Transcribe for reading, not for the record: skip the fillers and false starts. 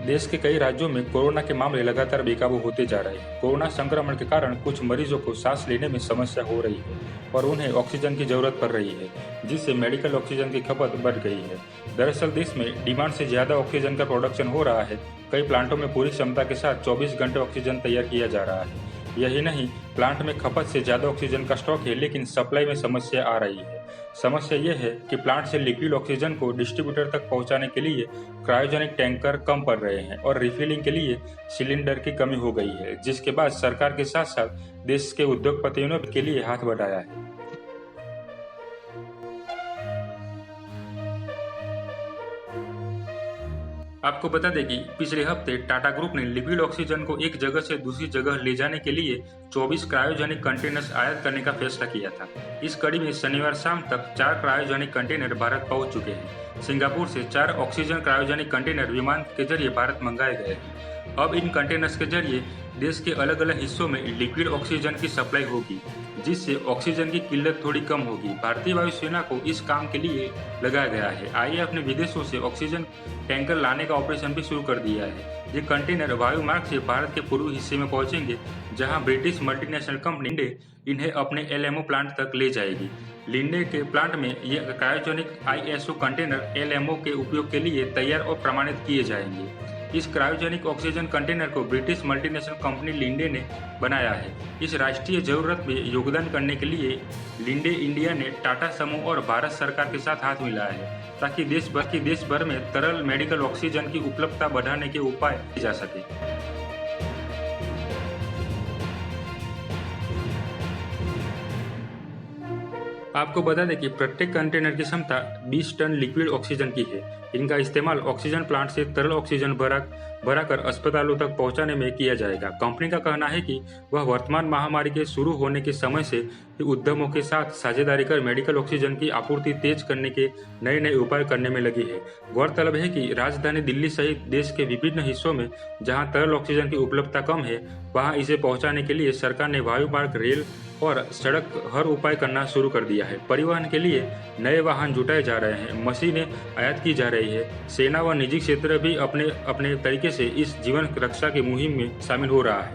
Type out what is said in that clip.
देश के कई राज्यों में कोरोना के मामले लगातार बेकाबू होते जा रहे हैं। कोरोना संक्रमण के कारण कुछ मरीजों को सांस लेने में समस्या हो रही है और उन्हें ऑक्सीजन की जरूरत पड़ रही है, जिससे मेडिकल ऑक्सीजन की खपत बढ़ गई है। दरअसल देश में डिमांड से ज्यादा ऑक्सीजन का प्रोडक्शन हो रहा है। कई प्लांटों में पूरी क्षमता के साथ 24 घंटे ऑक्सीजन तैयार किया जा रहा है। यही नहीं, प्लांट में खपत से ज्यादा ऑक्सीजन का स्टॉक है, लेकिन सप्लाई में समस्या आ रही है। समस्या ये है कि प्लांट से लिक्विड ऑक्सीजन को डिस्ट्रीब्यूटर तक पहुंचाने के लिए क्रायोजेनिक टैंकर कम पड़ रहे हैं और रिफिलिंग के लिए सिलेंडर की कमी हो गई है, जिसके बाद सरकार के साथ साथ देश के उद्योगपतियों ने के लिए हाथ बढ़ाया है। आपको बता दें कि पिछले हफ्ते टाटा ग्रुप ने लिक्विड ऑक्सीजन को एक जगह से दूसरी जगह ले जाने के लिए 24 क्रायोजेनिक कंटेनर्स आयात करने का फैसला किया था। इस कड़ी में शनिवार शाम तक 4 क्रायोजेनिक कंटेनर भारत पहुंच चुके हैं। सिंगापुर से 4 ऑक्सीजन क्रायोजेनिक कंटेनर विमान के जरिए भारत मंगाए गए हैं। अब इन कंटेनर्स के जरिए देश के अलग अलग हिस्सों में लिक्विड ऑक्सीजन की सप्लाई होगी, जिससे ऑक्सीजन की किल्लत थोड़ी कम होगी। भारतीय वायुसेना को इस काम के लिए लगाया गया है। आईएएफ ने विदेशों से ऑक्सीजन टैंकर लाने का ऑपरेशन भी शुरू कर दिया है। ये कंटेनर वायु मार्ग से भारत के पूर्वी हिस्से में पहुंचेंगे, जहां ब्रिटिश मल्टीनेशनल कंपनी लिंडे इन्हें अपने एलएमओ प्लांट तक ले जाएगी। लिंडे के प्लांट में ये क्रायोजेनिक आईएसओ कंटेनर एलएमओ के उपयोग के लिए तैयार और प्रमाणित किए जाएंगे। इस क्रायोजेनिक ऑक्सीजन कंटेनर को ब्रिटिश मल्टीनेशनल कंपनी लिंडे ने बनाया है। इस राष्ट्रीय जरूरत में योगदान करने के लिए लिंडे इंडिया ने टाटा समूह और भारत सरकार के साथ हाथ मिलाया है, ताकि देश भर में तरल मेडिकल ऑक्सीजन की उपलब्धता बढ़ाने के उपाय किए जा सके। आपको बता दें कि प्रत्येक कंटेनर की क्षमता 20 टन लिक्विड ऑक्सीजन की है। इनका इस्तेमाल ऑक्सीजन प्लांट से तरल ऑक्सीजन भराकर अस्पतालों तक पहुंचाने में किया जाएगा। कंपनी का कहना है कि वह वर्तमान महामारी के शुरू होने के समय से उद्यमों के साथ साझेदारी कर मेडिकल ऑक्सीजन की आपूर्ति तेज करने के नए उपाय करने में लगी है। गौरतलब है कि राजधानी दिल्ली सहित देश के विभिन्न हिस्सों में जहां तरल ऑक्सीजन की उपलब्धता कम है, वहां इसे पहुंचाने के लिए सरकार ने वायु मार्ग, रेल और सड़क हर उपाय करना शुरू कर दिया है। परिवहन के लिए नए वाहन जुटाए जा रहे हैं, मशीनें आयात की जा रही है। सेना व निजी क्षेत्र भी अपने अपने तरीके से इस जीवन रक्षा की मुहिम में शामिल हो रहा है।